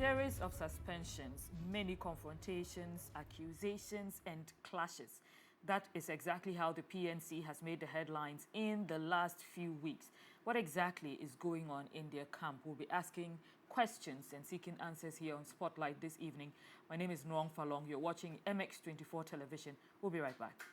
series of suspensions, many confrontations, accusations, and clashes. That is exactly how the PNC has made the headlines in the last few weeks. What exactly is going on in their camp? We'll be asking questions and seeking answers here on Spotlight this evening. My name is Nwang Falong. You're watching MX24 television. We'll be right back.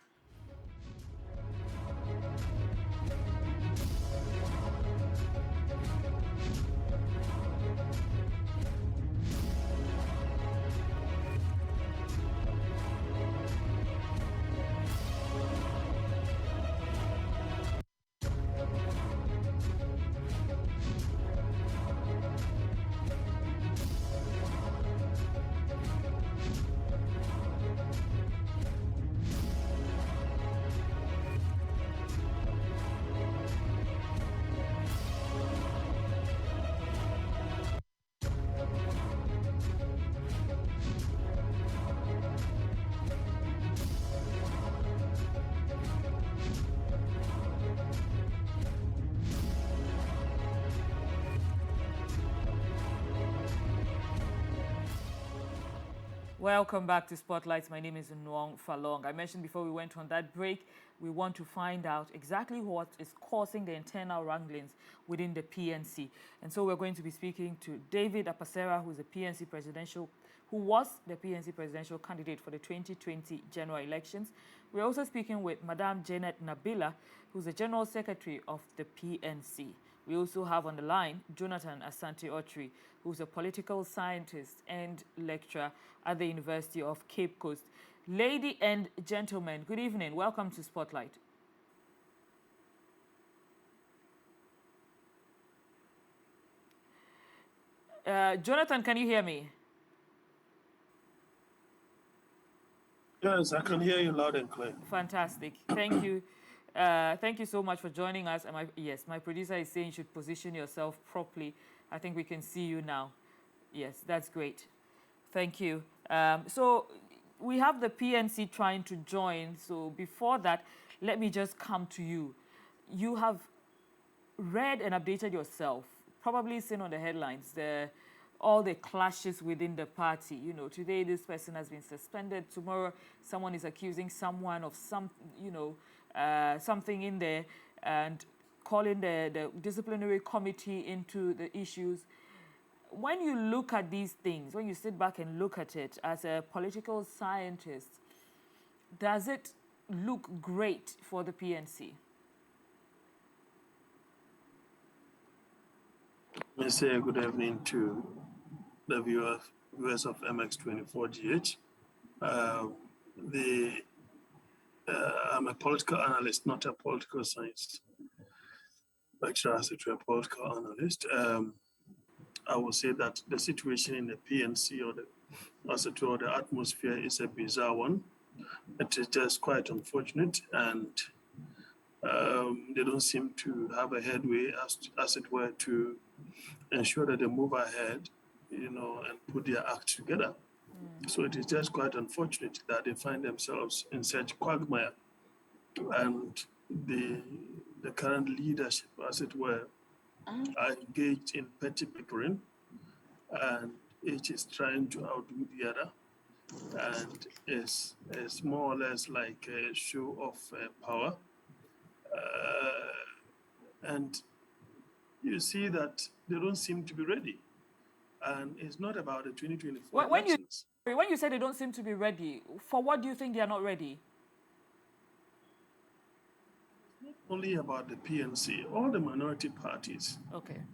Welcome back to Spotlight. My name is Nwang Falong. I mentioned before we went on that break, we want to find out exactly what is causing the internal wranglings within the PNC. And so we're going to be speaking to David Apasera, who was the PNC presidential candidate for the 2020 general elections. We're also speaking with Madame Janet Nabila, who's the general secretary of the PNC. We also have on the line Jonathan Asante-Otri, who's a political scientist and lecturer at the University of Cape Coast. Lady and gentlemen, good evening. Welcome to Spotlight. Jonathan, can you hear me? Yes, I can hear you loud and clear. Fantastic. Thank you. Thank you so much for joining us. And my producer is saying you should position yourself properly. I think we can see you now. Yes, that's great. Thank you. So we have the PNC trying to join. So before that, let me just come to you. You have read and updated yourself, probably seen on the headlines, all the clashes within the party. You know, today this person has been suspended. Tomorrow, someone is accusing someone of something in there, and calling the disciplinary committee into the issues. When you look at these things, when you sit back and look at it as a political scientist, does it look great for the PNC? Let me say good evening to the viewers of MX24GH. I'm a political analyst, not a political science lecturer, as a political analyst. I will say that the situation in the PNC or the atmosphere is a bizarre one. It is just quite unfortunate, and they don't seem to have a headway, as it were, to ensure that they move ahead, and put their act together. So it is just quite unfortunate that they find themselves in such quagmire, and the current leadership, as it were, are engaged in petty bickering, and each is trying to outdo the other, and it's more or less like a show of power. And you see that they don't seem to be ready. And it's not about the 2024 elections. When you say they don't seem to be ready, for what do you think they are not ready? It's not only about the PNC. All the minority parties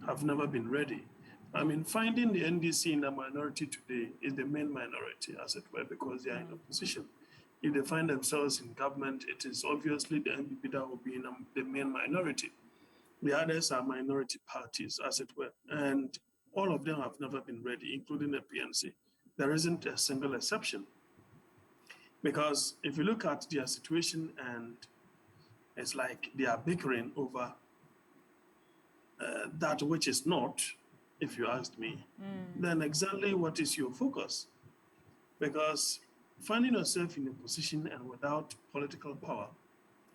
have never been ready. I mean, finding the NDC in the minority today is the main minority, as it were, because they are in opposition. If they find themselves in government, it is obviously the NPP that will be in the main minority. The others are minority parties, as it were, and all of them have never been ready, including the PNC. There isn't a single exception. Because if you look at their situation, and it's like they are bickering over that which is not, if you asked me, then exactly what is your focus? Because finding yourself in a position and without political power,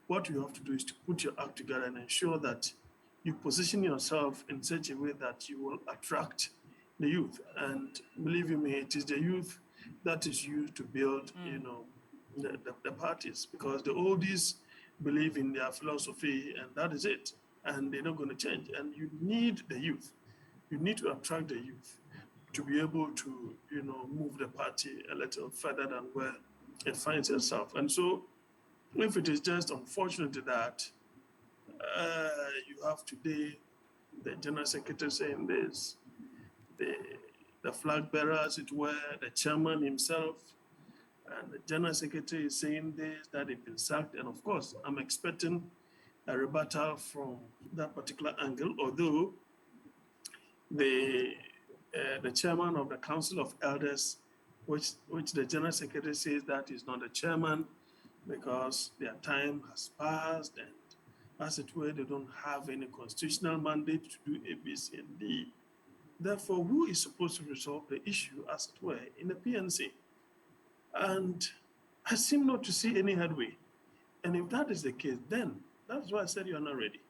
what you have to do is to put your act together and ensure that you position yourself in such a way that you will attract the youth. And believe you me, it is the youth that is used to build, the parties, because the oldies believe in their philosophy and that is it. And they're not going to change. And you need the youth. You need to attract the youth to be able to, move the party a little further than where it finds itself. And so, if it is just unfortunate that you have today the general secretary saying this, the the flag bearer, as it were, the chairman himself, and the general secretary is saying this, that they've been sacked. And of course, I'm expecting a rebuttal from that particular angle, although the the chairman of the Council of Elders, which the general secretary says that is not the chairman because their time has passed and as it were, they don't have any constitutional mandate to do A, B, C, and D. Therefore, who is supposed to resolve the issue, as it were, in the PNC? And I seem not to see any headway. And if that is the case, then that's why I said you are not ready.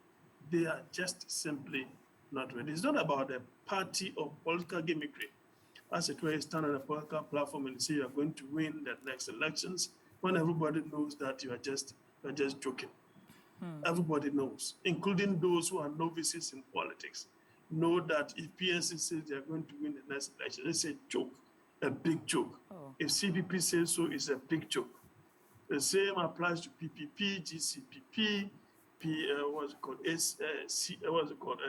They are just simply not ready. It's not about a party or political gimmickry. As it were, you stand on a political platform and say you are going to win the next elections when everybody knows that you are just joking. Everybody knows, including those who are novices in politics, know that if PNC says they are going to win the next election, it's a joke, a big joke. Oh. If CPP says so, it's a big joke. The same applies to PPP, GCPP, what's it called, what's it called,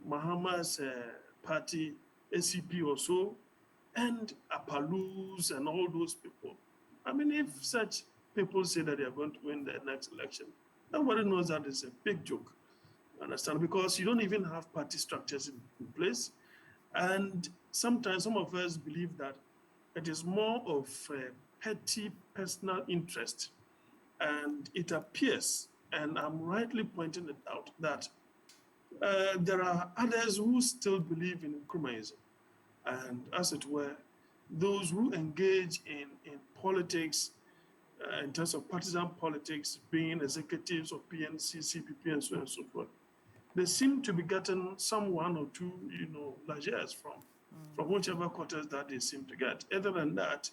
Mahama's party, ACP or so, and Apalus and all those people. I mean, if such people say that they are going to win the next election, nobody knows that it's a big joke. Understand? Because you don't even have party structures in place. And sometimes some of us believe that it is more of a petty personal interest. And it appears, and I'm rightly pointing it out, that there are others who still believe in Nkrumahism. And as it were, those who engage in politics, in terms of partisan politics, being executives of PNC, CPP, and so on and so forth, they seem to be getting some one or two, largesse from whichever quarters that they seem to get. Other than that,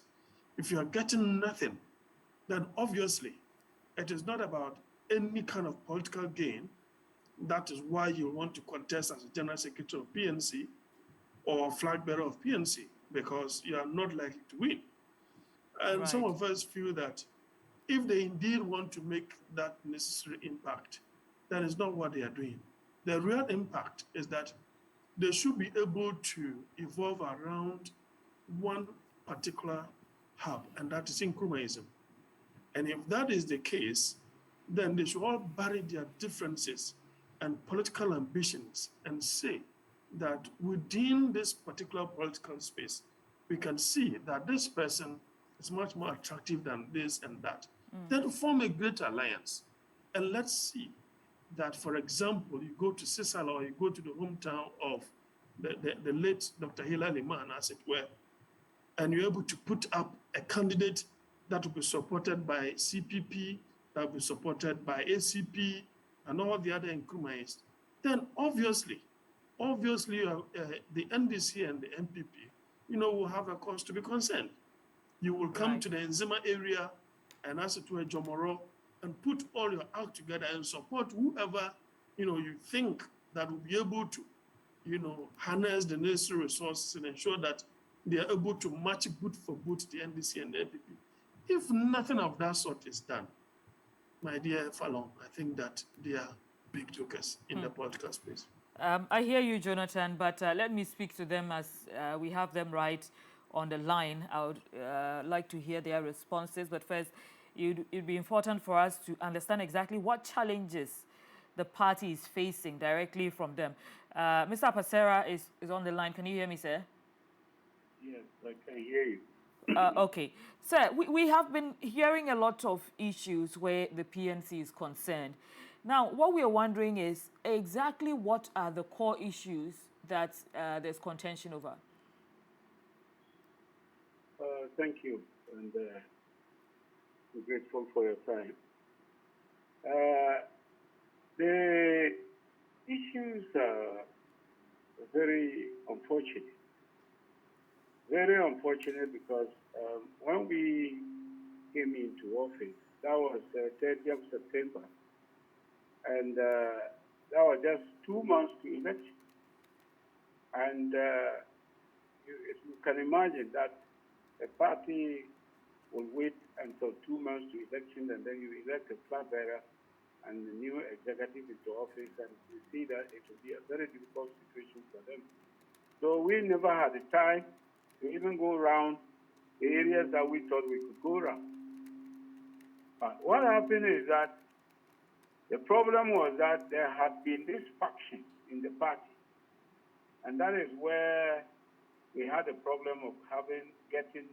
if you are getting nothing, then obviously it is not about any kind of political gain. That is why you want to contest as a general secretary of PNC or flag bearer of PNC, because you are not likely to win. And some of us feel that if they indeed want to make that necessary impact, that is not what they are doing. The real impact is that they should be able to evolve around one particular hub, and that is Nkrumahism. And if that is the case, then they should all bury their differences and political ambitions and say that within this particular political space, we can see that this person is much more attractive than this and that. Then form a great alliance. And let's see that, for example, you go to Sisala or you go to the hometown of the late Dr. Hilal Iman, as it were, and you're able to put up a candidate that will be supported by CPP, that will be supported by ACP, and all the other Nkrumahs, then obviously, the NDC and the MPP, will have a cause to be concerned. You will come to the Nzema area and as it were Jomoro and put all your act together and support whoever, you think that will be able to, harness the necessary resources and ensure that they are able to match boot for boot the NDC and the MPP. If nothing of that sort is done, my dear Falon, I think that they are big jokers in the political space. I hear you, Jonathan, but let me speak to them as we have them right on the line. I would like to hear their responses, but first, it'd be important for us to understand exactly what challenges the party is facing directly from them. Mr. Pasera is on the line. Can you hear me, sir? Yes, I can hear you. Okay. Sir, we have been hearing a lot of issues where the PNC is concerned. Now, what we are wondering is exactly what are the core issues that there's contention over? Thank you, and I'm grateful for your time. The issues are very unfortunate. Very unfortunate because when we came into office, that was 30th of September, and that was just 2 months to election. And you can imagine that a party will wait until 2 months to election, and then you elect a flag bearer and the new executive into office, and you see that it will be a very difficult situation for them. So we never had the time to even go around the areas that we thought we could go around. But what happened is that the problem was that there had been this faction in the party, and that is where we had a problem of getting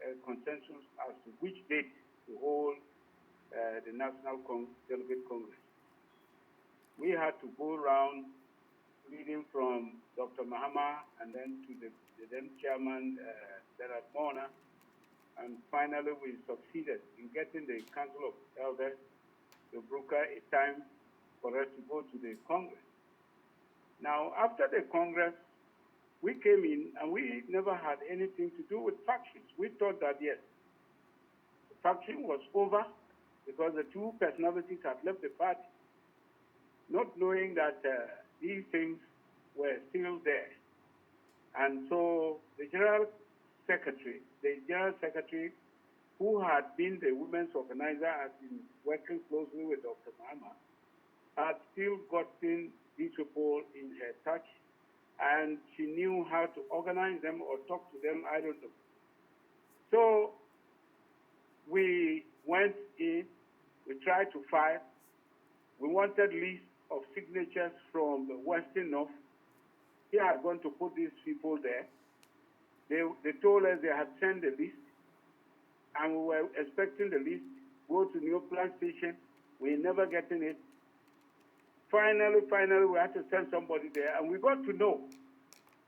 a consensus as to which date to hold the National Delegate Congress. We had to go around leading from Dr. Mahama and then to the then chairman, Gerard Mona, and finally we succeeded in getting the Council of Elders to broker a time for us to go to the Congress. Now, after the Congress, we came in and we never had anything to do with factions. We thought that, yes, the faction was over because the two personalities had left the party, not knowing that these things were still there. And so the general secretary who had been the women's organizer, had been working closely with Dr. Mahama, had still gotten these people in her touch, and she knew how to organize them or talk to them, I don't know. So we went in, we tried to file, we wanted list of signatures from the Western North. They are going to put these people there. They told us they had sent the list, and we were expecting the list, go to New Plant Station. We never getting it. Finally, we had to send somebody there, and we got to know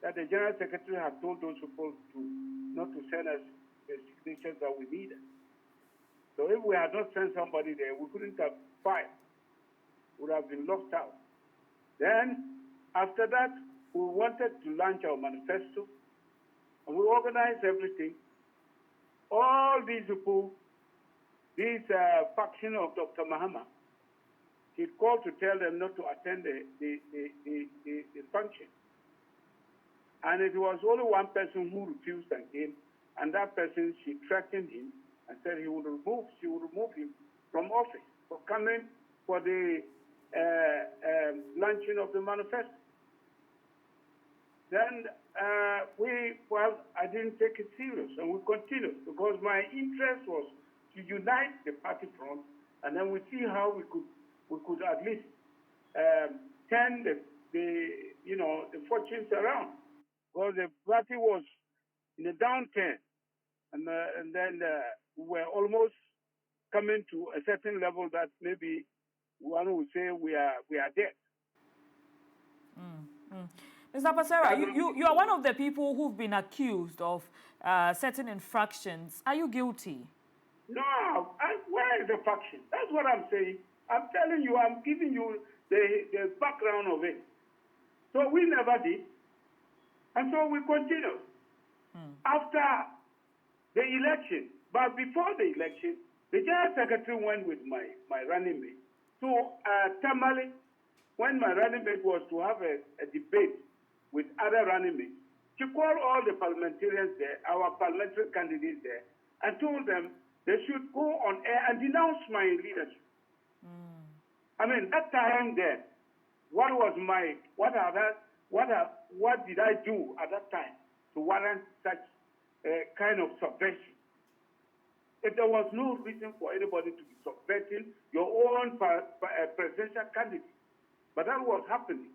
that the General Secretary had told those people not to send us the signatures that we needed. So if we had not sent somebody there, we couldn't have filed. We would have been locked out. Then, after that, we wanted to launch our manifesto, and we organized everything. All these people, this faction of Dr. Mahama, he called to tell them not to attend the function. And it was only one person who refused and came, and that person, she threatened him and said she would remove him from office for coming for the launching of the manifesto. Then I didn't take it serious, and we continued because my interest was to unite the party front, and then we see how we could at least turn the fortunes around, because the party was in a downturn, and then we were almost coming to a certain level that maybe one would say we are dead. Mr. Pasera, you are one of the people who've been accused of certain infractions. Are you guilty? No, where is the faction? That's what I'm saying. I'm telling you, I'm giving you the background of it. So we never did. And so we continue. After the election, but before the election, the General Secretary went with my running mate to Tamale, when my running mate was to have a debate with other running mates. She called all the parliamentarians there, our parliamentary candidates there, and told them they should go on air and denounce my leadership. I mean, that time then, what did I do at that time to warrant such kind of subversion? If there was no reason for anybody to be subverting your own presidential candidate, but that was happening.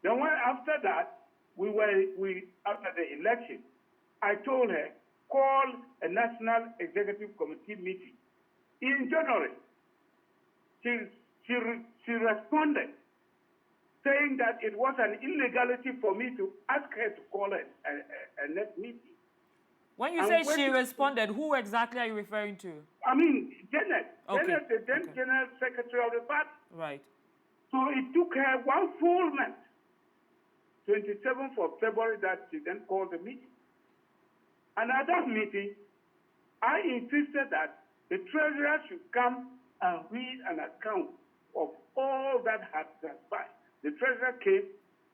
Then after that, after the election, I told her, call a National Executive Committee meeting in January. She responded, saying that it was an illegality for me to ask her to call a next meeting. When you say she responded, who exactly are you referring to? I mean, Janet. Okay. Janet, the then General Secretary of the party. Right. So it took her 1 full month 27th of February that she then called the meeting. And at that meeting, I insisted that the treasurer should come and read an account of all that had transpired. The treasurer came,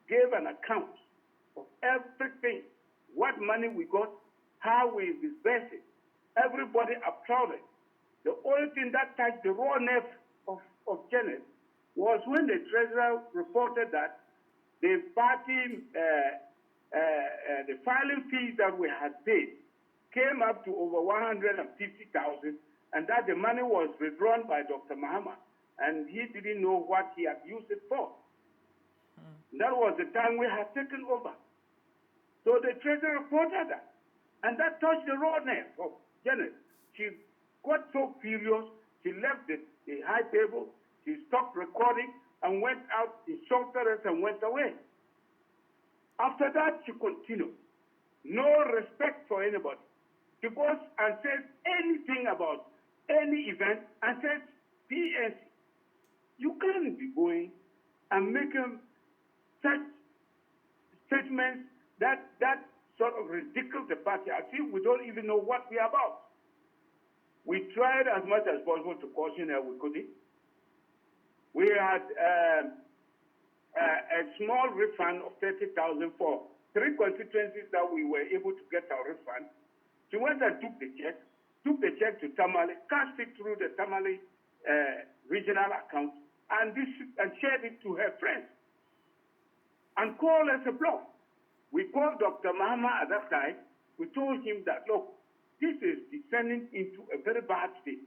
gave an account of everything, what money we got, how we disbursed it. Everybody applauded. The only thing that touched the raw nerve of Janet was when the treasurer reported that the party, the filing fees that we had paid came up to over 150,000, and that the money was withdrawn by Dr. Mahama, and he didn't know what he had used it for. That was the time we had taken over. So the treasurer reported that, and that touched the raw nerve of Janet. She got so furious, she left the high table, she stopped recording, and went out, insulted us, and went away. After that, she continued. No respect for anybody. She goes and says anything about any event and says, PNC, you can't be going and making such statements that sort of ridicule the party as if we don't even know what we're about. We tried as much as possible to caution her, we couldn't. We had a small refund of 30,000 for 3 constituencies that we were able to get our refund. She went and took the check to Tamale, cashed it through the Tamale regional account, and shared it to her friends, and called us a bluff. We called Dr. Mahama at that time. We told him that, look, this is descending into a very bad state.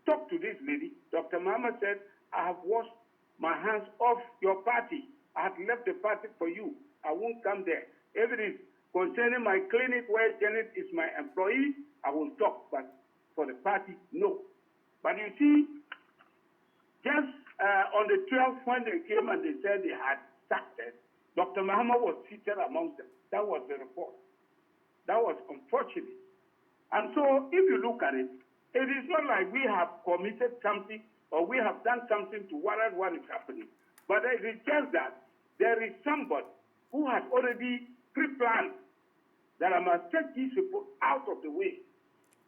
Talk to this lady. Dr. Mahama said, I have washed my hands off your party. I have left the party for you. I won't come there. If it is concerning my clinic where Janet is my employee, I will talk, but for the party, no. But you see, just on the 12th, when they came and they said they had sacked us, Dr. Mahama was seated amongst them. That was the report. That was unfortunate. And so, if you look at it, it is not like we have committed something or we have done something to warrant what is happening. But it is just that there is somebody who has already pre-planned that I must take these people out of the way.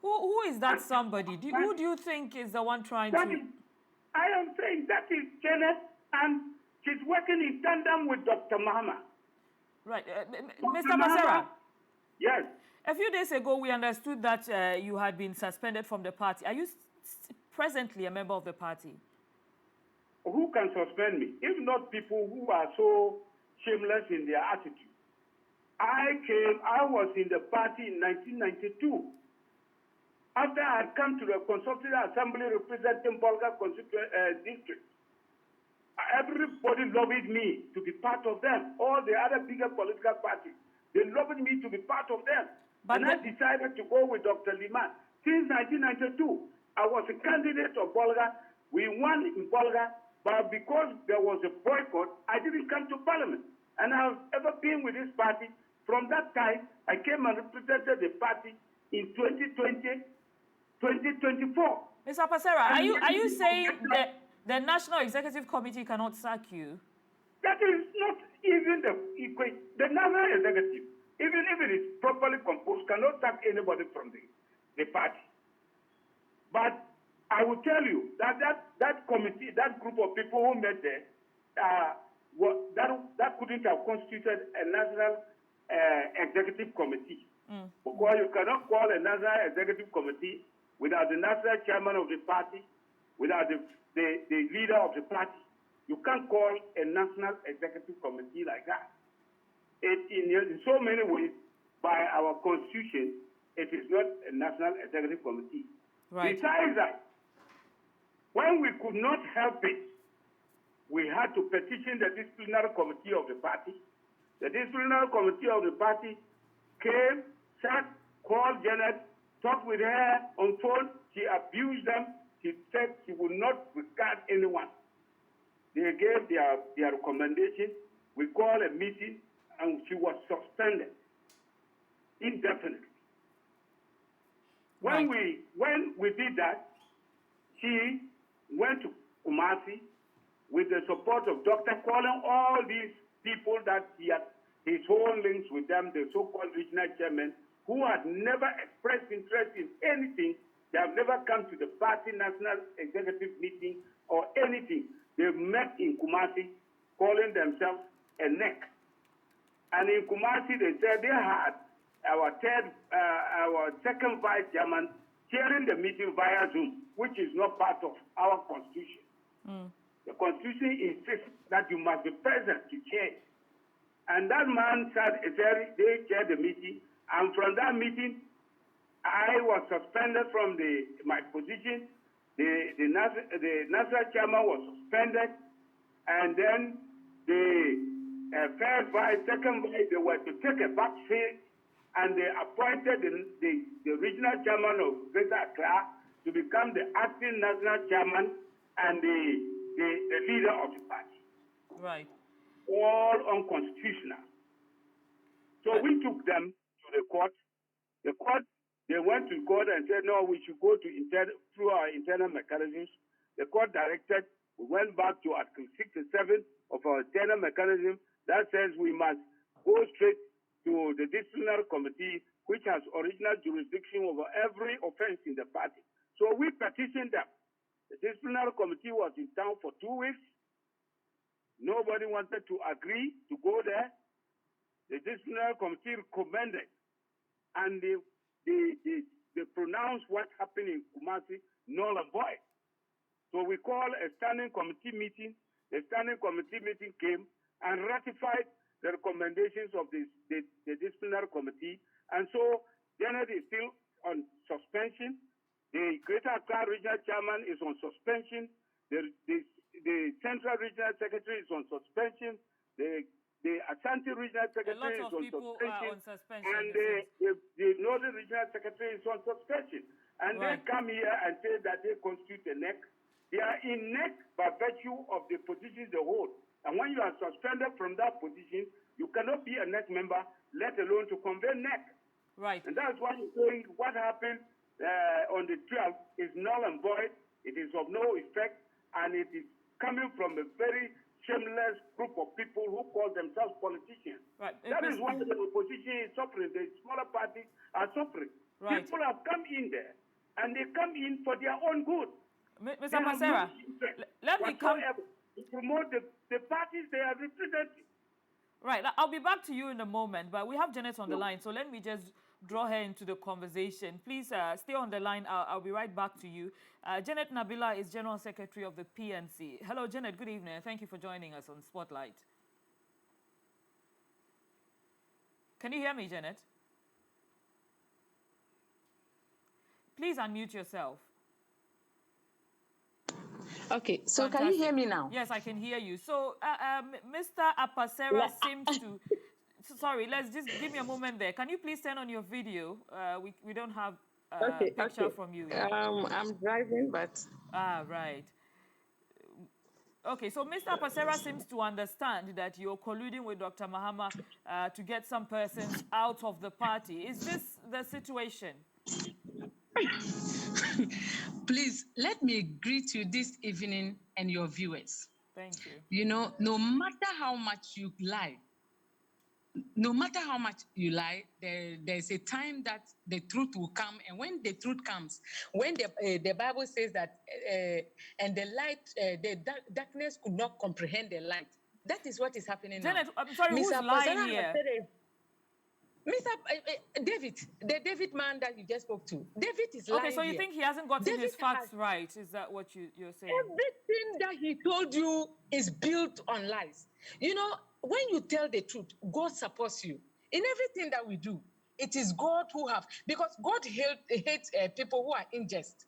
Who is that somebody? Who do you think is the one trying to... I am saying that is Janet, and she's working in tandem with Dr. Mahama. Right. Mr. Basera? Yes. A few days ago, we understood that you had been suspended from the party. Are you presently a member of the party? Who can suspend me? If not people who are so shameless in their attitude. I was in the party in 1992. After I had come to the Consultative Assembly representing Bolga district, everybody lobbied me to be part of them. All the other bigger political parties, they lobbied me to be part of them. But I decided to go with Dr. Liman. Since 1992, I was a candidate of Bolga. We won in Bolga, but because there was a boycott, I didn't come to Parliament. And I have ever been with this party. From that time, I came and represented the party in 2020, 2024. Mr. Pasera, are you saying that the National Executive Committee cannot sack you? That is not even the equation. The National Executive, even if it is properly composed, cannot sack anybody from the party. But I will tell you that committee, that group of people who met there, that couldn't have constituted a National Executive Committee. Because you cannot call a National Executive Committee without the national chairman of the party, without the leader of the party. You can't call a National Executive Committee like that. In so many ways, by our constitution, it is not a National Executive Committee. Right. Besides that, when we could not help it, we had to petition the disciplinary committee of the party. The disciplinary committee of the party came, sat, called Janet, talked with her on phone. She abused them. She said she would not regard anyone. They gave their recommendation. We called a meeting, and she was suspended indefinitely. When we did that, she went to Kumasi with the support of Dr. calling all these people that his own links with them, the so-called regional chairman, who had never expressed interest in anything. They have never come to the party national executive meeting or anything. They met in Kumasi, calling themselves a NEC. And in Kumasi, they said they had our second vice chairman chairing the meeting via Zoom, which is not part of our constitution. The constitution insists that you must be present to chair. And that man said, they chaired the meeting, and from that meeting, I was suspended from my position. The national chairman was suspended, and then the first vice, second vice, they were to take a back seat, and they appointed the regional chairman of Greater Accra to become the acting national chairman and the leader of the party. Right. All unconstitutional. So we took them to the court. The court, they went to court and said, no, we should go to through our internal mechanisms. The court directed, we went back to Article 67 of our internal mechanism that says we must go straight to the disciplinary committee, which has original jurisdiction over every offense in the party. So we petitioned them. The disciplinary committee was in town for 2 weeks. Nobody wanted to agree to go there. The disciplinary committee recommended, and they pronounced what happened in Kumasi null and void. So we called a standing committee meeting. The standing committee meeting came and ratified the recommendations of the disciplinary committee. And so Janet is still on suspension. The Greater Accra Regional Chairman is on suspension. The Central Regional Secretary is on suspension. The Ashanti Regional Secretary is on suspension. And the Northern Regional Secretary is on suspension. And they come here and say that they constitute a NEC. They are in NEC by virtue of the positions they hold. And when you are suspended from that position, you cannot be a NEC member, let alone to convey NEC. Right. And that's why I'm saying what happened on the 12th is null and void. It is of no effect, and it is coming from a very shameless group of people who call themselves politicians. Right. That is why the opposition is suffering. The smaller parties are suffering. Right. People have come in there, and they come in for their own good. Mr. Apasera, let me come to promote the parties they are representing. Right. I'll be back to you in a moment, but we have Janet on the line, so let me just draw her into the conversation. Please stay on the line. I'll be right back to you. Janet Nabila is General Secretary of the PNC. Hello, Janet. Good evening. Thank you for joining us on Spotlight. Can you hear me, Janet? Please unmute yourself. Okay, so Fantastic. Can you hear me now? Yes, I can hear you. So Mr. Apasera seems to... Sorry, let's just give me a moment there. Can you please turn on your video? We don't have a picture from you yet. I'm driving, but... Right. Okay, so Mr. Apasera seems to understand that you're colluding with Dr. Mahama to get some persons out of the party. Is this the situation? Please, let me greet you this evening and your viewers. Thank you. You know, no matter how much you lie, there's a time that the truth will come. And when the truth comes, when the Bible says that, and the light, darkness could not comprehend the light. That is what is happening Janet, now. I'm sorry, who's lying here? Mr. David, the David man that you just spoke to, David is lying. Okay, so you think he hasn't gotten his facts right? Is that what you're saying? Everything that he told you is built on lies. You know, when you tell the truth, God supports you. In everything that we do, it is God who have, because God hates people who are unjust.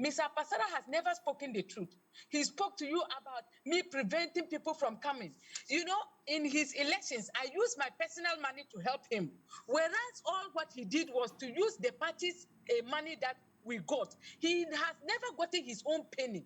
Mr. Apasera has never spoken the truth. He spoke to you about me preventing people from coming. You know, in his elections, I used my personal money to help him. Whereas all what he did was to use the party's money that we got. He has never gotten his own penny.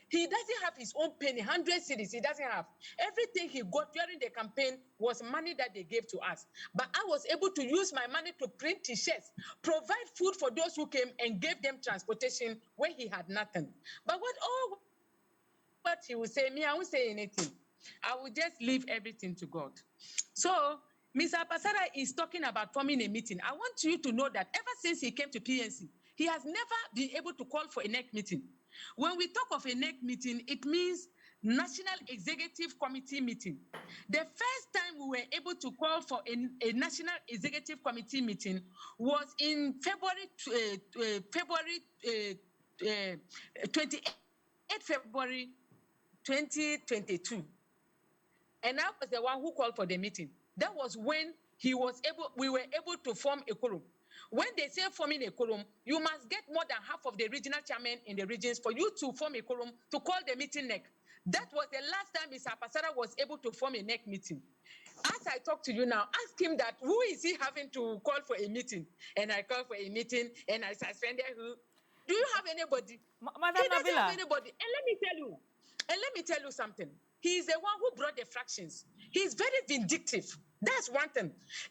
He doesn't have his own penny, 100 cedis, he doesn't have. Everything he got during the campaign was money that they gave to us. But I was able to use my money to print t-shirts, provide food for those who came, and gave them transportation where he had nothing. But what he will say, me, I won't say anything. I will just leave everything to God. So Mr. Pasara is talking about forming a meeting. I want you to know that ever since he came to PNC, he has never been able to call for a NEC meeting. When we talk of a NEC meeting, it means National Executive Committee meeting. The first time we were able to call for a National Executive Committee meeting was in February 28 February 2022. And I was the one who called for the meeting. That was when we were able to form a quorum. When they say forming a quorum, you must get more than half of the regional chairmen in the regions for you to form a quorum to call the meeting NEC. That was the last time Mr. Pasara was able to form a NEC meeting. As I talk to you now, ask him that who is he having to call for a meeting? And I call for a meeting and I suspended who? Do you have anybody? Madam He doesn't have Nabila. anybody. And let me tell you something. He is the one who brought the fractions. He's very vindictive. That's one thing.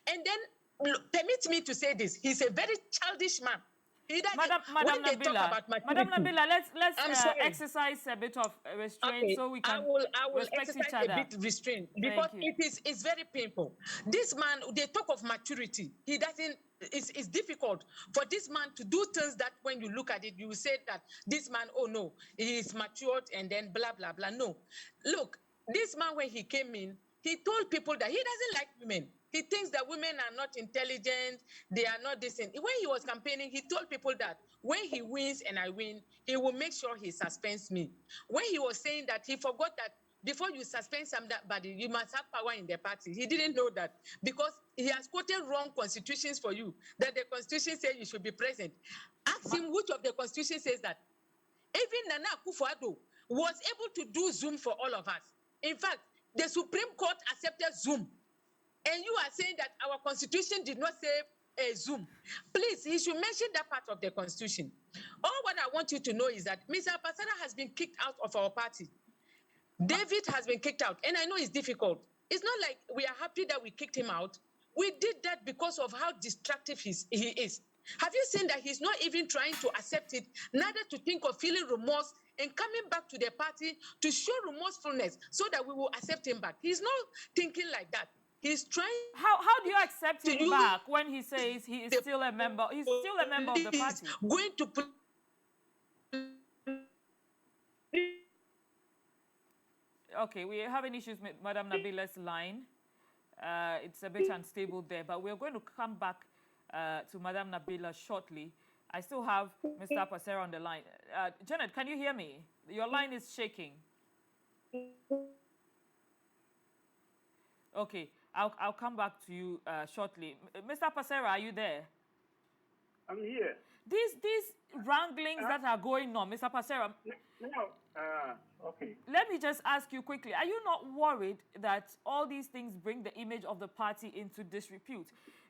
And then permit me to say this. He's a very childish man. He doesn't, Madam when they talk Nabila, about Madam maturity, Nabila, let's I'm sorry. exercise a bit of restraint Okay, so we can I will respect exercise each other. a bit restraint because you. it's very painful. This man, they talk of maturity. He doesn't. It's difficult for this man to do things that when you look at it, you say that this man, oh no, he is matured and then blah blah blah. No, look, this man when he came in, he told people that he doesn't like women. He thinks that women are not intelligent, they are not decent. When he was campaigning, he told people that when he wins and I win, he will make sure he suspends me. When he was saying that, he forgot that before you suspend somebody, you must have power in the party. He didn't know that because he has quoted wrong constitutions for you, that the constitution says you should be present. Ask him which of the constitution says that. Even Nana Akufo-Addo was able to do Zoom for all of us. In fact, the Supreme Court accepted Zoom. And you are saying that our constitution did not say a Zoom. Please, he should mention that part of the constitution. All what I want you to know is that Mr. Pasara has been kicked out of our party. David has been kicked out. And I know it's difficult. It's not like we are happy that we kicked him out. We did that because of how destructive he is. Have you seen that he's not even trying to accept it, neither to think of feeling remorse and coming back to the party to show remorsefulness so that we will accept him back? He's not thinking like that. He's trying. How do you accept him back when he says he is still a member? He's still a member of the party. Going to put. Okay, we are having issues with Madam Nabila's line. It's a bit unstable there, but we're going to come back to Madam Nabila shortly. I still have Mr. Pasera on the line. Janet, can you hear me? Your line is shaking. Okay, I'll come back to you shortly. Mr. Pasera, are you there? I'm here. These wranglings that are going on, Mr. Pasera. Okay. Let me just ask you quickly, are you not worried that all these things bring the image of the party into disrepute?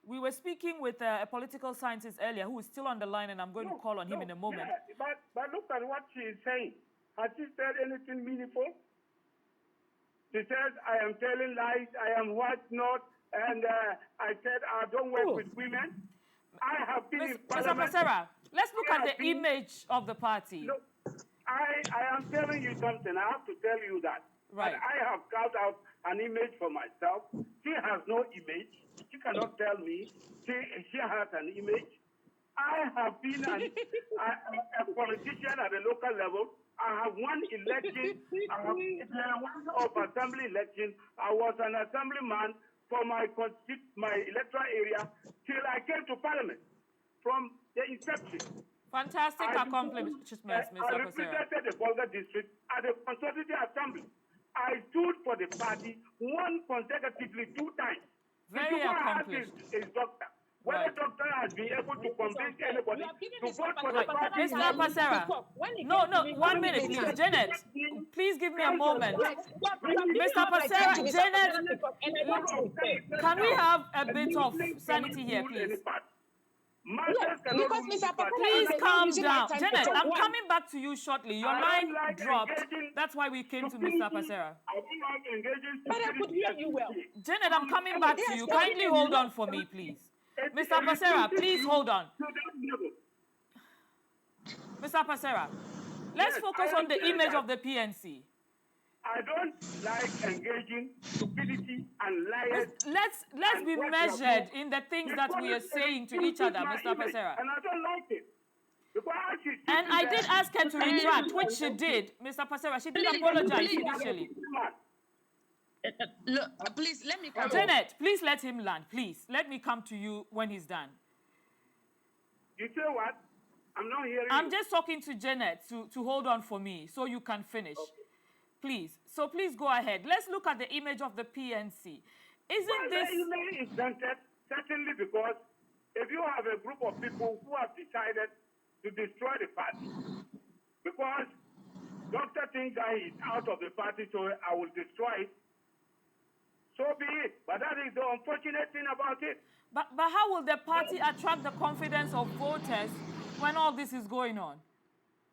We were speaking with a political scientist earlier who is still on the line, and I'm going to call on him in a moment. Yeah, but look at what she is saying. Has she said anything meaningful? She says, I am telling lies, I am what not, and I said I don't work with women. I have been in parliament. Mr. Pasera, let's look at the image of the party. Look, I am telling you something. I have to tell you that. Right. I have carved out an image for myself. She has no image. She cannot tell me she has an image. I have been a politician at the local level. I have won election. I have won of assembly election. I was an assemblyman for my electoral area till I came to parliament from the inception. Fantastic accomplishments, Mr. Pasera. I represented the Volga district at the Consultative Assembly. I stood for the party, won consecutively 2 times. Very accomplished. Is doctor. Whether doctor has been able to convince anybody to vote for the party. Mr. Pasera, no, 1 minute, please. Janet, please give me a moment. Mr. Pasera, Janet, can we have a bit of sanity here, please? Please calm down. Janet, I'm coming back to you shortly. Your line dropped. That's why we came to Mr. Pasera. But I could hear you well. Janet, I'm coming back to you. Kindly hold on for me, please. Mr. Pasera, please hold on. Mr. Pasera, let's focus on the image of the PNC. I don't like engaging stupidity and liars. Let's and be what measured you in the things do. that we are saying to each other, Mr. Pasera. And I don't like it. Because she's And sitting I there, did ask her to retract, which she did, Mr. Pasera. She did apologize initially. Look, please let me come. Janet, please let him land. Please let me come to you when he's done. You say what? I'm not hearing I'm you. just talking to Janet to hold on for me so you can finish. Okay. Please. So please go ahead. Let's look at the image of the PNC. Isn't this... The email is dented, certainly because if you have a group of people who have decided to destroy the party, because Dr. thinks that he's out of the party, so I will destroy it, so be it. But that is the unfortunate thing about it. But how will the party attract the confidence of voters when all this is going on?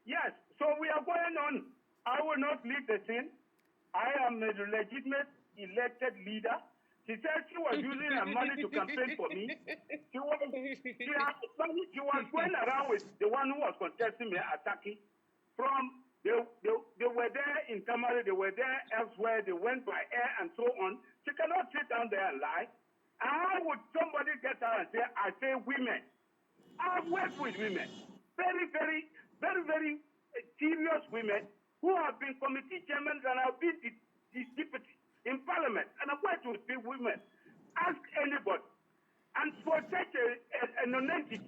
Yes, so we are going on. I will not leave the scene. I am a legitimate elected leader. She said she was using her money to campaign for me. She was going around with the one who was contesting me, Ataki. They were there in Tamale, they were there elsewhere, they went by air and so on. She cannot sit down there and lie. And how would somebody get out and say, I say women? I've worked with women. Very, very, very, very serious women who have been committee chairmen and have been the deputy in parliament. And I've worked with the women. Ask anybody. And for such a non-entity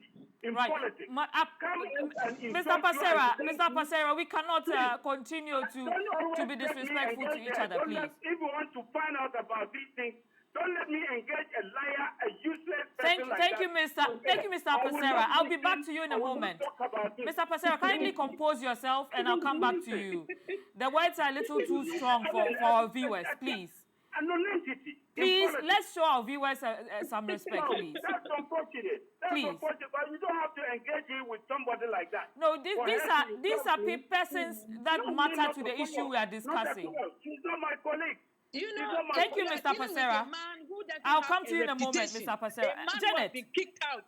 in politics, Mr. Pasera, we cannot continue to be disrespectful to each other, please. If you want to find out about these things, don't let me engage a liar, a useless person Thank you, Mr. Pasera. I'll be back to you in a moment. Mr. Pasera, kindly compose yourself and I'll come back to you. The words are a little too strong for our viewers, please. A non-entity. Please, let's show our viewers some respect, please. That's unfortunate. That's unfortunate, but you don't have to engage with somebody like that. No, these are persons that matter to the issue we are discussing. She's not my colleague. Thank you, Mr. Pasera. I'll come to you in a moment, Mr. Pasera. Janet. Kicked out.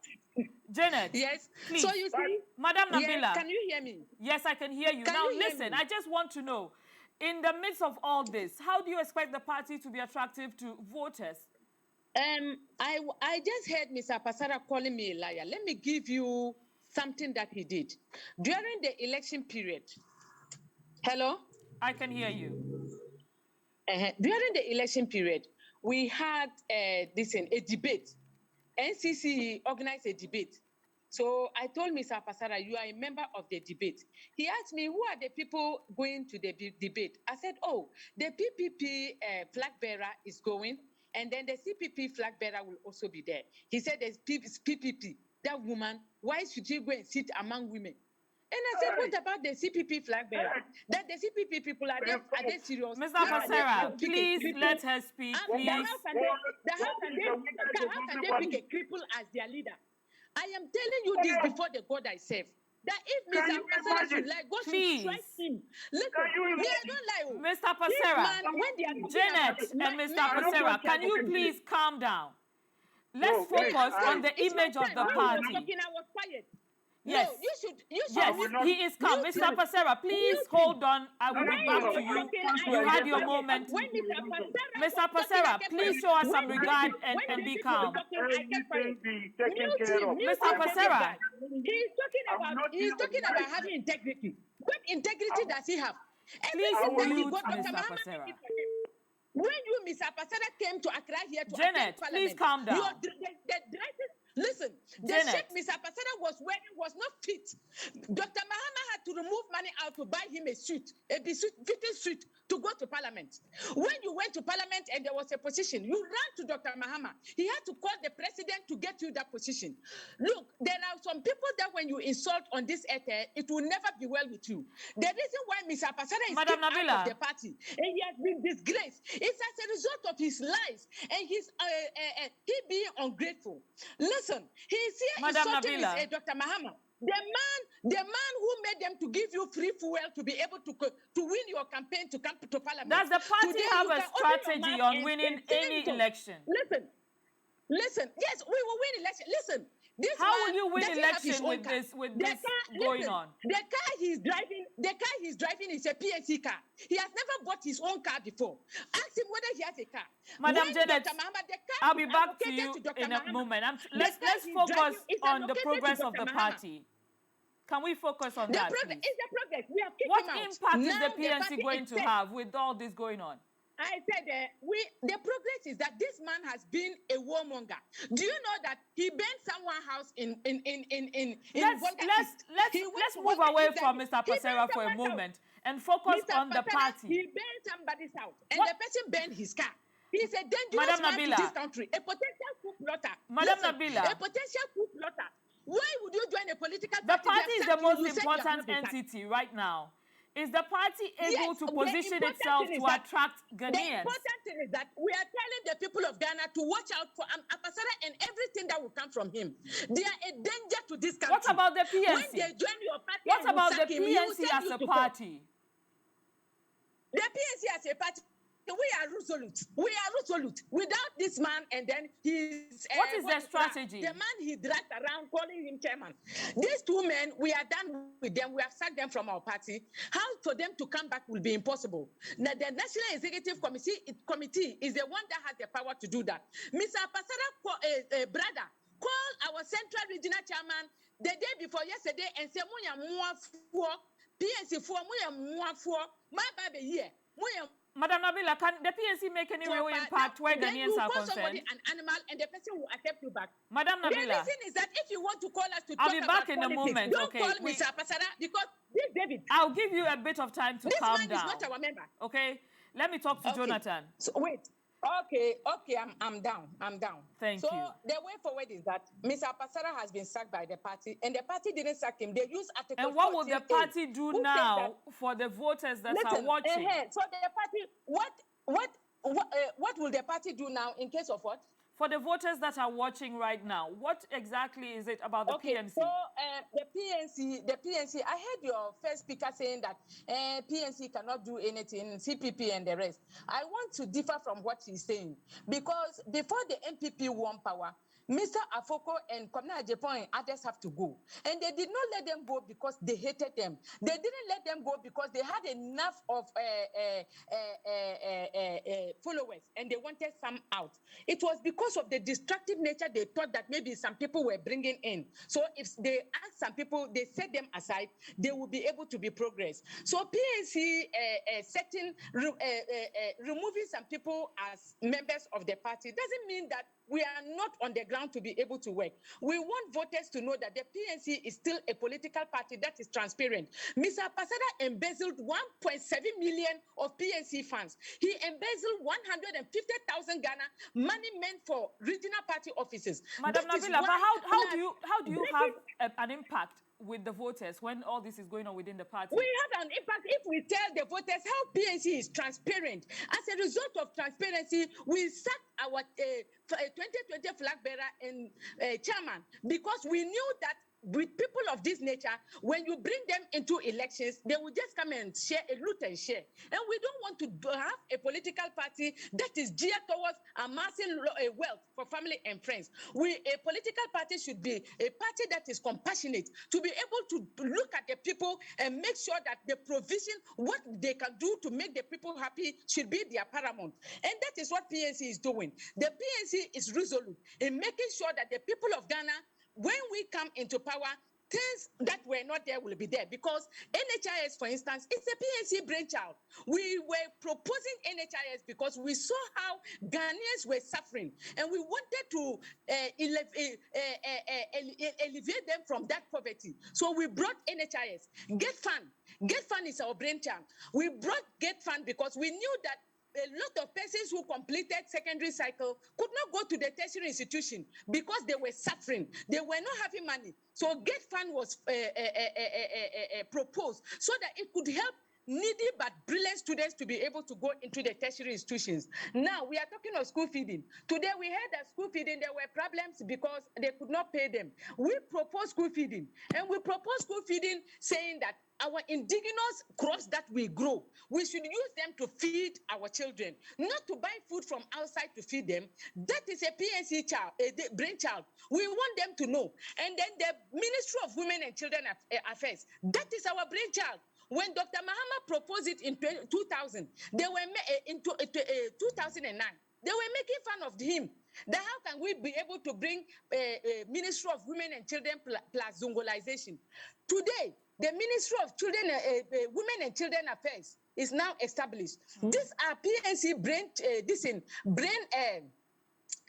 Janet. Yes. Please. So you see, Madam Nabila. Can you hear me? Yes, I can hear you. Now listen, I just want to know, in the midst of all this, how do you expect the party to be attractive to voters? I just heard Mr. Pasara calling me a liar. Let me give you something that he did. During the election period. Hello? I can hear you. During the election period, we had a debate. NCC organized a debate. So I told Mr. Pasara, you are a member of the debate. He asked me, who are the people going to the debate? I said, oh, the PPP flag bearer is going, and then the CPP flag bearer will also be there. He said, there's PPP, that woman, why should she go and sit among women? And I said, what about the CPP flag bearer? That the CPP people are they serious? Mr. Pasera, please let her speak, please. How can they pick a cripple as their leader? I am telling you this before the God I serve. That if Mr. Pasera should lie, God should strike him. Listen, I don't lie. Mr. Pasera, Janet and Mr. Pasera, can you please calm down? Let's focus on the image of the party. I was quiet. Yes. No, you should. Yes, he is calm. Mr. Pasera, please hold on. I will be back to you. You had your moment. Mr. Pasera, please show us some regard and be calm. Mr. Pasera. He's talking about having integrity. What integrity does he have? Please mute Mr. Pasera. When you, Mr. Pasera, came to Accra here to Janet, please calm down. Listen, the shirt Mr. Pasera was wearing was not fit. Dr. Mahama had to remove money out to buy him a suit, fitting suit to go to Parliament. When you went to Parliament and there was a position, you ran to Dr. Mahama. He had to call the president to get you that position. Look, there are some people that when you insult on this earth, it will never be well with you. The reason why Mr. Pasera is kicked out of the party and he has been disgraced is as a result of his lies and his he being ungrateful. Listen, he is here insulting Dr. Mahama. The man who made them to give you free fuel to be able to win your campaign to come to Parliament. Does the party have a strategy on winning any election? Listen. Yes, we will win election. Listen, This How will man you win doesn't have his election own with car. this The car, going listen, on? the car he's driving is a PNC car. He has never bought his own car before. Ask him whether he has a car. Madam When Janet, Dr. Mahama, the car I'll is be back to allocated you to Dr. in a Mahama. moment. The Let's car he's focus driving is on the allocated to progress of Dr. the Mahama. party. Can we focus on The that, progress please? is the progress. We have kicked What him out. impact is Now the PNC party going is to set. have with all this going on? I said the progress is that this man has been a warmonger. Do you know that he burned someone's house in Let's move away from Mr. Pasera for a moment and focus on the party. He burned somebody's house, and What? the person burned his car. He's a dangerous Madam man Nabila. to this country, a potential coup plotter. Madam Listen, Nabila. a potential coup plotter. Why would you join a political The party? party is the most You said you have important not been sacked. entity right now. Is the party able Yes, to the position important itself thing is to that- attract The Ghanaians? important thing is that we are telling the people of Ghana to watch out for Apasara and everything that will come from him. They are a danger to this country. What about the PNC? When they join your party, What and you about the sack him, he will PNC send as you a to court. party? The PNC as a party, we are resolute. We are resolute. Without this man, and then he's What is their strategy? The man he dragged around calling him chairman. These two men, we are done with them. We have sacked them from our party. How for them to come back will be impossible. Now, the National Executive Committee is the one that has the power to do that. Mr. Pasara, brother, call our Central Regional Chairman the day before yesterday and say, "Muya for PNC for muya for my baby here. Muya." Madam Nabila, can the PNC make any real impact where Ghanaians are concerned? Somebody, an animal, and the person will accept you back. Madam The Nabila, reason is that if you want to call us to I'll talk be about back in a politics, moment, don't okay? call Mr. Pasara because this David, I'll give you a bit of time to this calm man down. is not our member. Okay, let me talk to Okay. Jonathan. So wait. Okay, I'm down. Thank so you. The way forward is that Mr. Pasara has been sacked by the party, and the party didn't sack him. They used Article And what will 14A, the party do who said now that- for the voters that are Listen, watching? So the party, what will the party do now in case of what? For the voters that are watching right now, what exactly is it about the PNC? So the PNC, I heard your first speaker saying that PNC cannot do anything, CPP and the rest. I want to differ from what he's saying because before the MPP won power, Mr. Afoko and Kwamina Agyepong and others have to go. And they did not let them go because they hated them. They didn't let them go because they had enough of followers and they wanted some out. It was because of the destructive nature they thought that maybe some people were bringing in. So if they ask some people, they set them aside, they will be able to be progress. So PNC removing some people as members of the party doesn't mean that we are not on the ground to be able to work. We want voters to know that the PNC is still a political party that is transparent. Mr. Pasada embezzled 1.7 million of PNC funds. He embezzled 150,000 Ghana money meant for regional party offices. Madam That is Nabila, but why how do you have an impact with the voters when all this is going on within the party? we have an impact if we tell the voters how PNC is transparent. As a result of transparency, we sacked our 2020 flag bearer and chairman because we knew that with people of this nature, when you bring them into elections, they will just come and share a loot and share. And we don't want to have a political party that is geared towards amassing wealth for family and friends. A political party should be a party that is compassionate, to be able to look at the people and make sure that the provision, what they can do to make the people happy should be their paramount. And that is what PNC is doing. The PNC is resolute in making sure that the people of Ghana, when we come into power, things that were not there will be there because NHIS, for instance, it's a PNC brainchild. We were proposing NHIS because we saw how Ghanaians were suffering and we wanted to alleviate them from that poverty. So we brought NHIS. Get Fund is our brainchild. We brought Get Fund because we knew that a lot of persons who completed secondary cycle could not go to the tertiary institution because they were suffering. They were not having money. So Get Fund was proposed so that it could help needy but brilliant students to be able to go into the tertiary institutions. Now we are talking of school feeding. Today we heard that school feeding, there were problems because they could not pay them. We propose school feeding, and we propose school feeding saying that our indigenous crops that we grow, we should use them to feed our children, not to buy food from outside to feed them. That is a PNC child, a brainchild. We want them to know. And then the Ministry of Women and Children Affairs, that is our brainchild. When Dr. Mahama proposed it in 2000, they were in 2009. They were making fun of him. That how can we be able to bring Ministry of Women and Children plus Zongolization? Today, the Ministry of Children, Women and Children Affairs is now established. These are PNC brain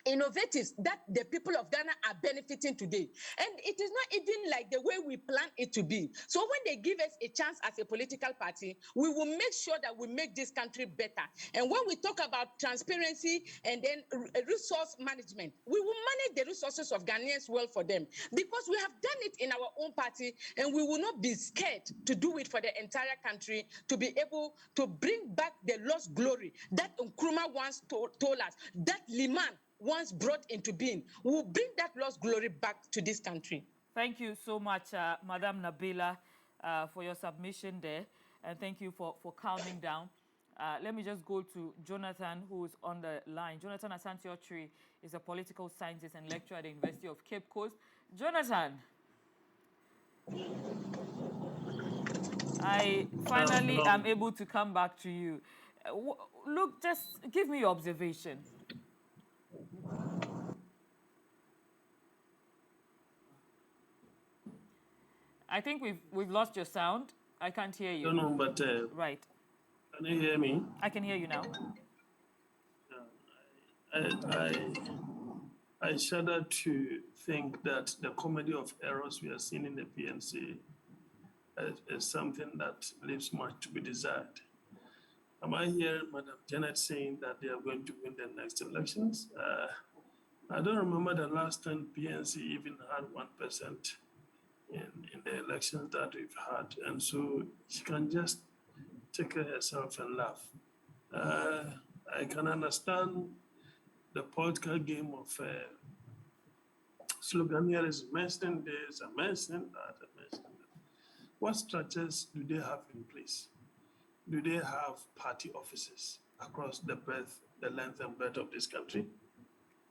innovatives that the people of Ghana are benefiting today. And it is not even like the way we plan it to be. So when they give us a chance as a political party, we will make sure that we make this country better. And when we talk about transparency and then resource management, we will manage the resources of Ghanaians well for them, because we have done it in our own party, and we will not be scared to do it for the entire country, to be able to bring back the lost glory that Nkrumah once told us, that Liman once brought into being. We'll bring that lost glory back to this country. Thank you so much, Madam Nabila, for your submission there. And thank you for calming down. Let me just go to Jonathan, who is on the line. Jonathan Asante-Otri is a political scientist and lecturer at the University of Cape Coast. Jonathan, I finally am able to come back to you. Look, just give me your observation. I think we've lost your sound. I can't hear you. No, but right. Can you hear me? I can hear you now. I shudder to think that the comedy of errors we are seeing in the PNC is something that leaves much to be desired. Am I hearing Madam Janet saying that they are going to win the next elections? I don't remember the last time PNC even had 1% in the elections that we've had. And so she can just take care of herself and laugh. I can understand the political game of sloganeers mentioning this and mentioning that and mentioning that. What structures do they have in place? Do they have party offices across the breadth, the length and breadth of this country?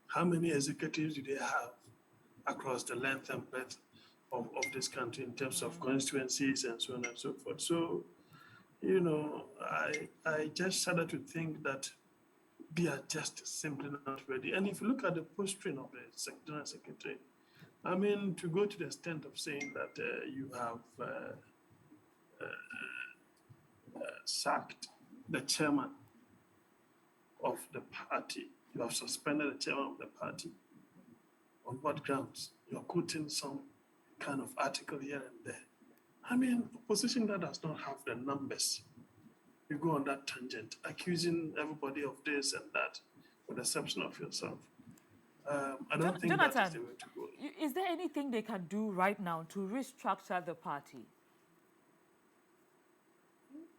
How many executives do they have across the length and breadth of this country in terms of constituencies and so on and so forth? So, you know, I just shudder to think that they are just simply not ready. And if you look at the posturing of the General Secretary, I mean, to go to the extent of saying that you have sacked the chairman of the party, you have suspended the chairman of the party, on what grounds? You're quoting some kind of article here and there. I mean, opposition that does not have the numbers, you go on that tangent, accusing everybody of this and that, with the exception of yourself. I don't think Jonathan, that is the way to go. Is there anything they can do right now to restructure the party?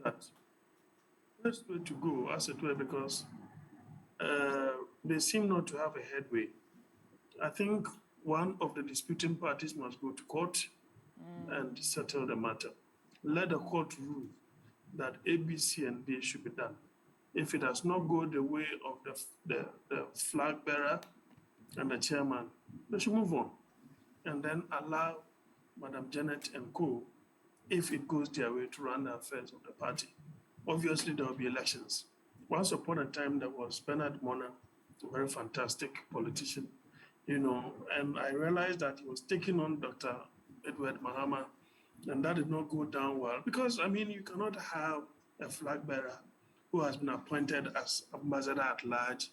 That's the best way to go, as it were, because they seem not to have a headway. I think one of the disputing parties must go to court and settle the matter. Let the court rule that A, B, C, and D should be done. If it does not go the way of the flag bearer and the chairman, they should move on and then allow Madam Janet and co, if it goes their way, to run the affairs of the party. Obviously, there will be elections. Once upon a time, there was Bernard Mona, a very fantastic politician, you know, and I realized that he was taking on Dr. Edward Mahama, and that did not go down well because, I mean, you cannot have a flag bearer who has been appointed as ambassador at large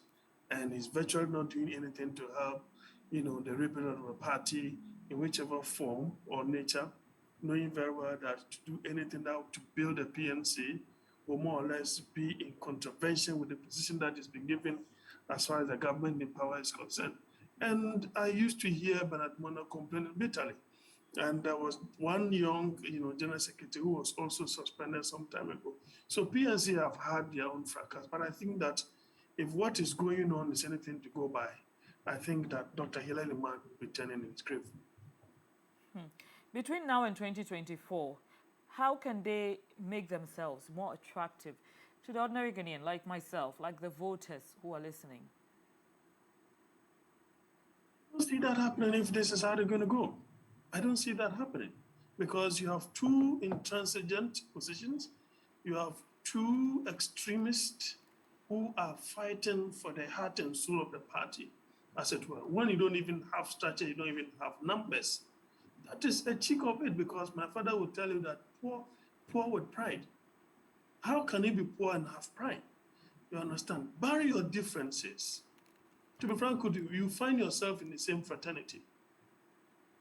and is virtually not doing anything to help, you know, the rebuild of the party in whichever form or nature, knowing very well that to do anything that to build a PNC will more or less be in contravention with the position that is being given as far as the government in power is concerned. And I used to hear Bernard Mona complaining bitterly And there was one young, general secretary who was also suspended some time ago. So PNC have had their own fracas, but I think that if what is going on is anything to go by, I think that Dr. Hilary Man will be turning in his grave. Between now and 2024, how can they make themselves more attractive to the ordinary Ghanaian, like myself, like the voters who are listening? I don't see that happening if this is how they're going to go. I don't see that happening because you have two intransigent positions. You have two extremists who are fighting for the heart and soul of the party, as it were. When you don't even have structure, you don't even have numbers. That is a cheek of it because my father would tell you that poor with pride. How can he be poor and have pride? You understand? Bury your differences. To be frank with you, you find yourself in the same fraternity.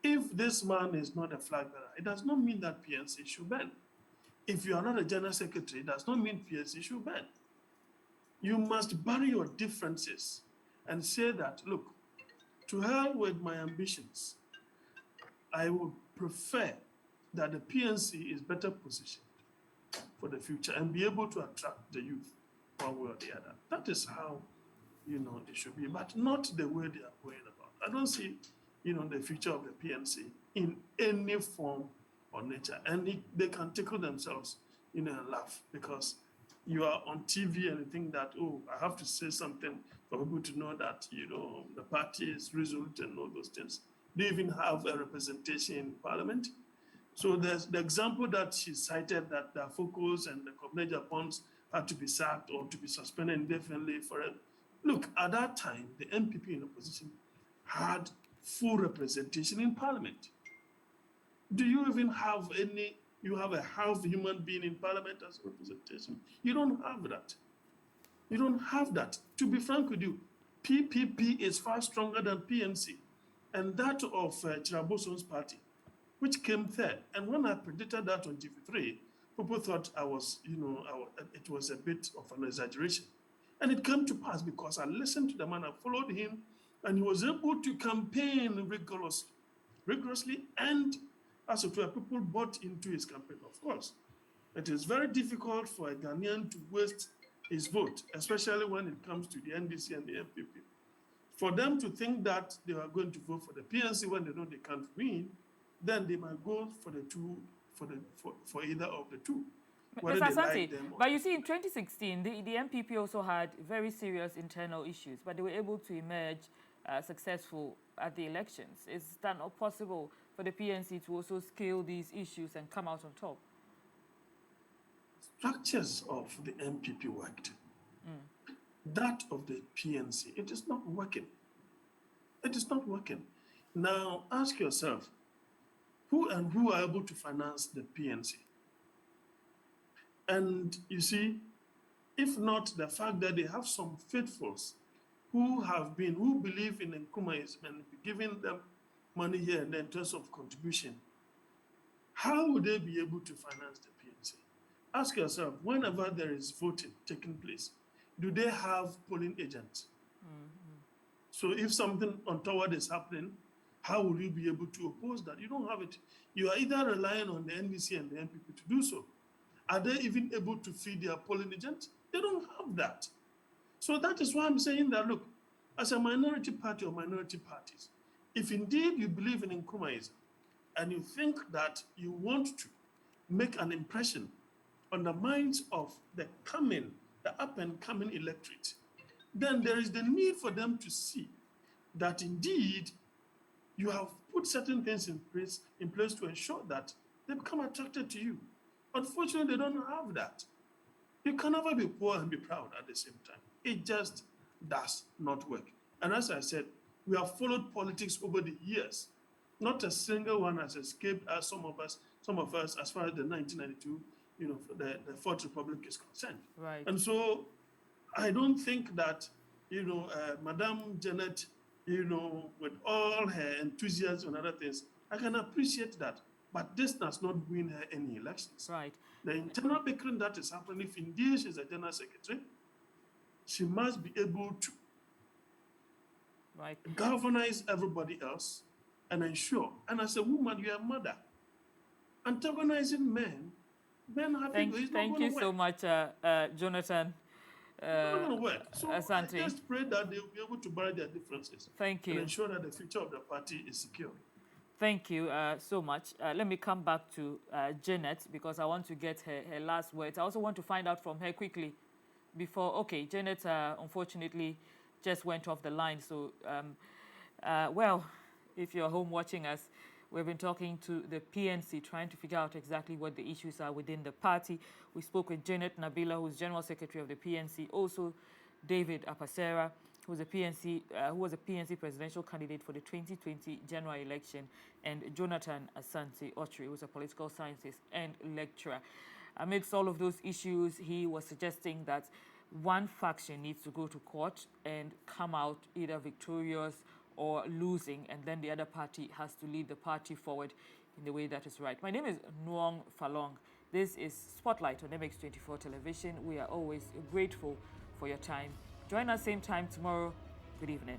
If this man is not a flag bearer, it does not mean that PNC should ban. If you are not a general secretary, it does not mean PNC should ban. You must bury your differences and say that, look, to hell with my ambitions, I would prefer that the PNC is better positioned for the future and be able to attract the youth one way or the other. That is how, it should be, but not the way they are going about. I don't see, the future of the PNC in any form or nature. And they can tickle themselves, and laugh because you are on TV and you think that, oh, I have to say something for people to know that, the party is resolute and all those things. They even have a representation in parliament. So there's the example that she cited that the Focus and the Kobne Japons had to be sacked or to be suspended indefinitely for it. Look, at that time, the MPP in opposition had full representation in parliament. Do you even have you have a half human being in parliament as representation? You don't have that. You don't have that. To be frank with you, PPP is far stronger than PNC. And that of Chiraboson's party, which came third. And when I predicted that on TV3, people thought it was a bit of an exaggeration. And it came to pass because I listened to the man, I followed him, and he was able to campaign rigorously, and as it were, people bought into his campaign, of course. It is very difficult for a Ghanaian to waste his vote, especially when it comes to the NDC and the MPP. For them to think that they are going to vote for the PNC when they know they can't win, then they might go for the two, for either of the two. Mr. Asante, but you see, in 2016, the MPP also had very serious internal issues, but they were able to emerge successful at the elections. Is that not possible for the PNC to also scale these issues and come out on top? Structures of the MPP worked. That of the PNC, it is not working. It is not working. Now, ask yourself, who are able to finance the PNC? And you see, if not the fact that they have some faithfuls who believe in Nkrumahism and giving them money here and there in terms of contribution, how would they be able to finance the PNC? Ask yourself, whenever there is voting taking place, do they have polling agents? So if something untoward is happening, how will you be able to oppose that? You don't have it. You are either relying on the NDC and the MPP to do so. Are they even able to feed their polling agents? They don't have that. So that is why I'm saying that, look, as a minority party or minority parties, if indeed you believe in Nkrumahism and you think that you want to make an impression on the minds of the up and coming electorate, then there is the need for them to see that indeed you have put certain things in place to ensure that they become attracted to you. Unfortunately, they don't have that. You can never be poor and be proud at the same time. It just does not work. And as I said, we have followed politics over the years. Not a single one has escaped as some of us, as far as the 1992, the Fourth Republic is concerned. Right. And so I don't think that, Madame Janet, with all her enthusiasm and other things, I can appreciate that. But this does not win her any elections. Right. The internal bickering that is happening, if indeed she's a general secretary, she must be able to galvanize everybody else and ensure. And as a woman, you are a mother. Antagonizing men having it's not Thank going you to work. so much, Jonathan. It's not going to work. So I Asante. just pray that they will be able to manage their differences Thank and you. ensure that the future of the party is secure. Thank you so much. Let me come back to Janet because I want to get her last words. I also want to find out from her quickly before. Okay, Janet unfortunately just went off the line. So, well, if you're home watching us, we've been talking to the PNC, trying to figure out exactly what the issues are within the party. We spoke with Janet Nabila, who's General Secretary of the PNC, also David Apasera, who was a PNC presidential candidate for the 2020 general election, and Jonathan Asante Ochri, who was a political scientist and lecturer. Amidst all of those issues, he was suggesting that one faction needs to go to court and come out either victorious or losing, and then the other party has to lead the party forward in the way that is right. My name is Nuong Falong. This is Spotlight on MX24 Television. We are always grateful for your time. Join us same time tomorrow. Good evening.